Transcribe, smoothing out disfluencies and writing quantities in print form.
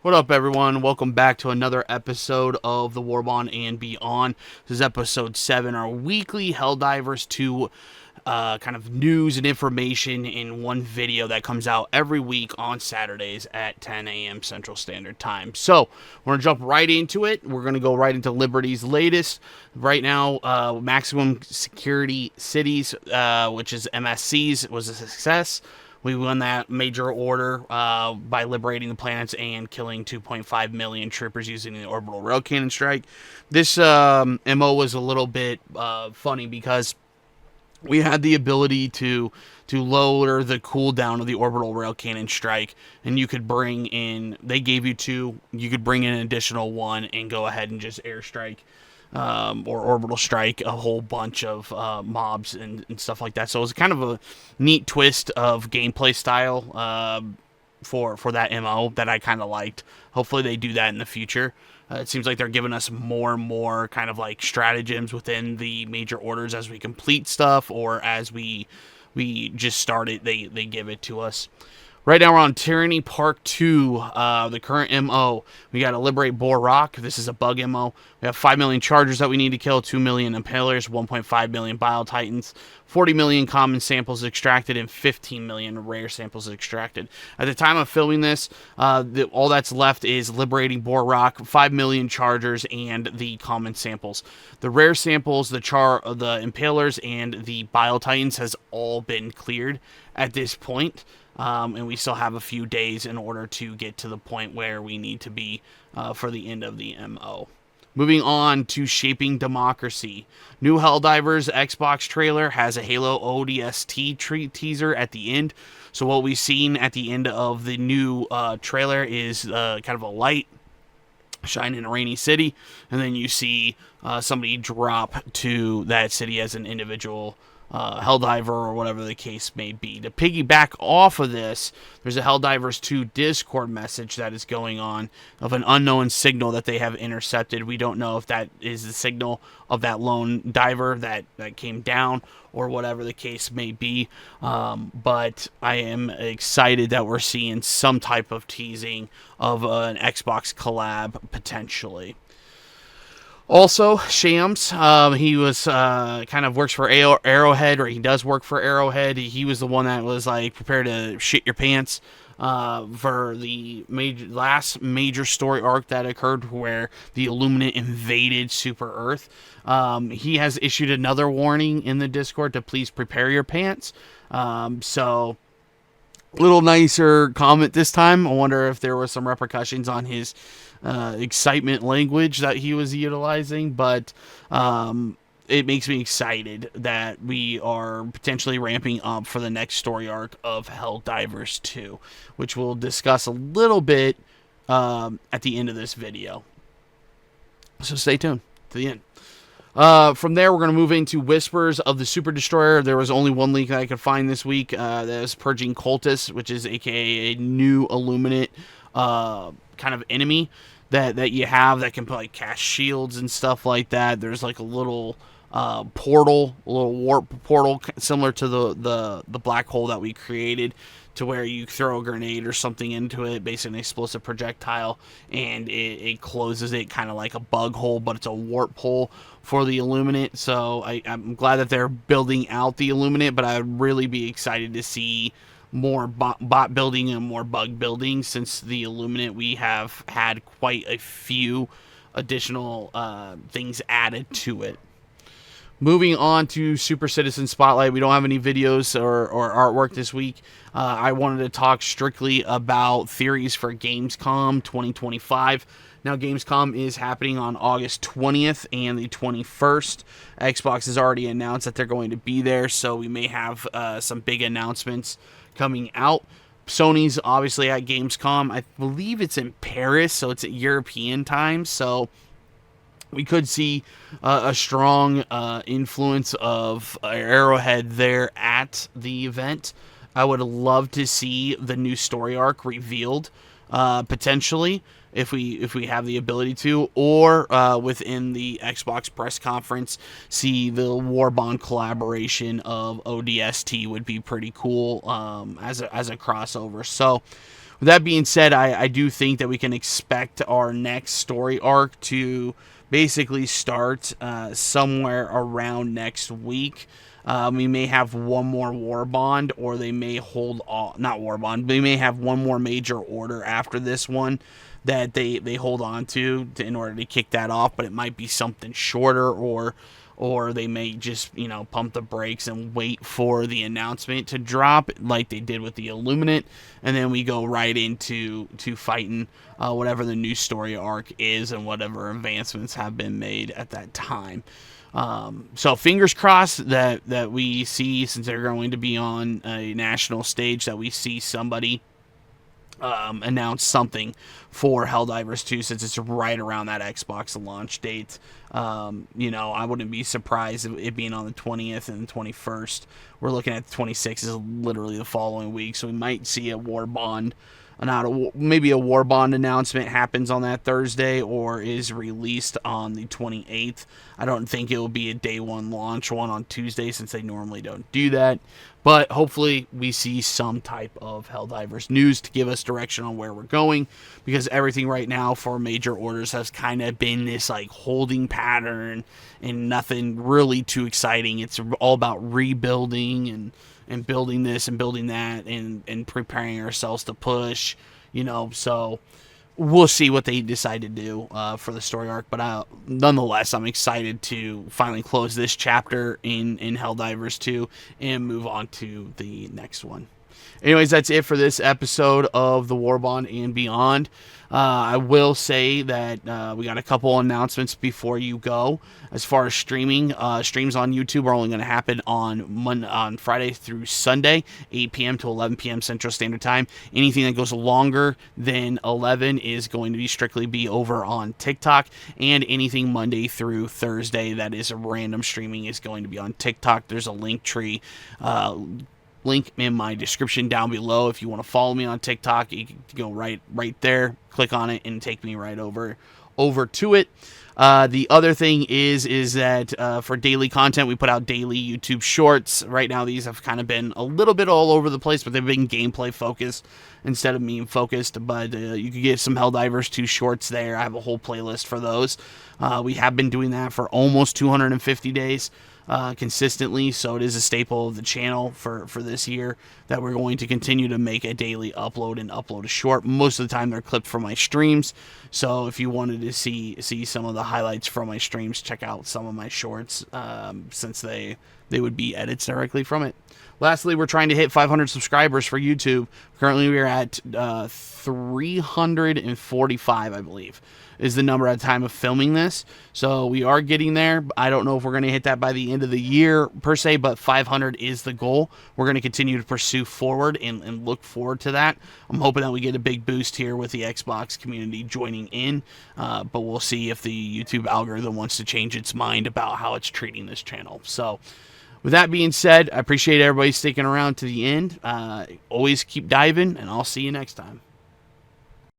What up, everyone? Welcome back to another episode of the Warbond and Beyond. This is episode 7, our weekly Helldivers 2 kind of news and information in one video that comes out every week on Saturdays at 10 a.m. Central Standard Time. So, we're going to jump right into it. We're going to go right into Liberty's latest. Right now, Maximum Security Cities, which is MSCs, was a success. We won that major order by liberating the planets and killing 2.5 million troopers using the Orbital Railcannon strike. This MO was a little bit funny because we had the ability to lower the cooldown of the Orbital Railcannon strike, and you could bring in, they gave you 2, you could bring in an additional 1 and go ahead and just airstrike. Or orbital strike a whole bunch of mobs and stuff like that. So it was kind of a neat twist of gameplay style for that MO that I kind of liked. Hopefully they do that in the future. It seems like they're giving us more and more kind of like stratagems within the major orders as we complete stuff, or as we just start it, they give it to us. Right now we're on Tyranny Park 2, the current MO. We got to liberate Boar Rock. This is a bug MO. We have 5 million Chargers that we need to kill, 2 million Impalers, 1.5 million Bile Titans, 40 million common samples extracted, and 15 million rare samples extracted. At the time of filming this, all that's left is liberating Boar Rock, 5 million Chargers, and the common samples. The rare samples, the Impalers, and the Bile Titans has all been cleared at this point. And we still have a few days in order to get to the point where we need to be for the end of the MO. Moving on to Shaping Democracy. New Helldivers Xbox trailer has a Halo ODST teaser at the end. So what we've seen at the end of the new trailer is kind of a light shine in a rainy city, and then you see somebody drop to that city as an individual Helldiver or whatever the case may be. To piggyback off of this, there's a Helldivers 2 Discord message that is going on of an unknown signal that they have intercepted. We don't know if that is the signal of that lone diver that came down or whatever the case may be. But I am excited that we're seeing some type of teasing of an Xbox collab potentially. Also, Shams, he was kind of works for Arrowhead, or he does work for Arrowhead. He was the one that was like prepared to shit your pants for the last major story arc that occurred where the Illuminate invaded Super Earth. He has issued another warning in the Discord to please prepare your pants. So little nicer comment this time. I wonder if there were some repercussions on his excitement language that he was utilizing, but it makes me excited that we are potentially ramping up for the next story arc of Helldivers 2, which we'll discuss a little bit at the end of this video. So stay tuned to the end. From there, we're going to move into Whispers of the Super Destroyer. There was only one leak that I could find this week. That was Purging Cultist, which is aka a new Illuminate kind of enemy that you have that can like cast shields and stuff like that. There's like a little portal, a little warp portal similar to the black hole that we created, to where you throw a grenade or something into it, basically an explosive projectile, and it closes it kind of like a bug hole, but it's a warp hole for the Illuminate. So I'm glad that they're building out the Illuminate, but I would really be excited to see more bot building and more bug building, since the Illuminate, we have had quite a few additional things added to it. Moving on to Super Citizen Spotlight, we don't have any videos or artwork this week. I wanted to talk strictly about theories for Gamescom 2025. Now, Gamescom is happening on August 20th and the 21st. Xbox has already announced that they're going to be there, so we may have some big announcements coming out. Sony's obviously at Gamescom. I believe it's in Paris, so it's at European time, so we could see a strong influence of Arrowhead there at the event. I would love to see the new story arc revealed, potentially, if we have the ability to, or within the Xbox press conference, see the Warbond collaboration of ODST would be pretty cool as a crossover. So with that being said, I do think that we can expect our next story arc to basically start somewhere around next week. We may have one more war bond, or they may hold on, not war bond, they may have one more major order after this one that they hold on to in order to kick that off, but it might be something shorter, or they may just, pump the brakes and wait for the announcement to drop like they did with the Illuminate, and then we go right into fighting whatever the new story arc is and whatever advancements have been made at that time. So fingers crossed that we see, since they're going to be on a national stage, that we see somebody announce something for Helldivers 2, since it's right around that Xbox launch date. I wouldn't be surprised if it being on the 20th and the 21st. We're looking at the 26th is literally the following week, so we might see a war bond. Maybe a war bond announcement happens on that Thursday or is released on the 28th. I don't think it will be a day one launch one on Tuesday, since they normally don't do that. But hopefully we see some type of Helldivers news to give us direction on where we're going, because everything right now for major orders has kind of been this like holding pattern and nothing really too exciting. It's all about rebuilding and building this and building that and preparing ourselves to push, so we'll see what they decide to do for the story arc. But nonetheless, I'm excited to finally close this chapter in Helldivers 2 and move on to the next one. Anyways, that's it for this episode of the Warbond and Beyond. I will say that we got a couple announcements before you go. As far as streaming, streams on YouTube are only going to happen on Friday through Sunday, 8 p.m. to 11 p.m. Central Standard Time. Anything that goes longer than 11 is going to strictly be over on TikTok, and anything Monday through Thursday that is a random streaming is going to be on TikTok. There's a link tree link in my description down below. If you want to follow me on TikTok, you can go right there, click on it, and take me right over to it. The other thing is that for daily content, we put out daily YouTube shorts. Right now, these have kind of been a little bit all over the place, but they've been gameplay focused instead of meme focused. But you can get some Helldivers 2 shorts there. I have a whole playlist for those. We have been doing that for almost 250 days. Consistently, so it is a staple of the channel for this year that we're going to continue to make a daily upload and upload a short. Most of the time they're clipped from my streams, so if you wanted to see some of the highlights from my streams, check out some of my shorts, since they would be edits directly from it. Lastly, we're trying to hit 500 subscribers for YouTube. Currently we are at 345, I believe, is the number at the time of filming this. So we are getting there. I don't know if we're going to hit that by the end of the year per se, but 500 is the goal. We're going to continue to pursue forward and look forward to that. I'm hoping that we get a big boost here with the Xbox community joining in, but we'll see if the YouTube algorithm wants to change its mind about how it's treating this channel. So with that being said, I appreciate everybody sticking around to the end. Always keep diving, and I'll see you next time.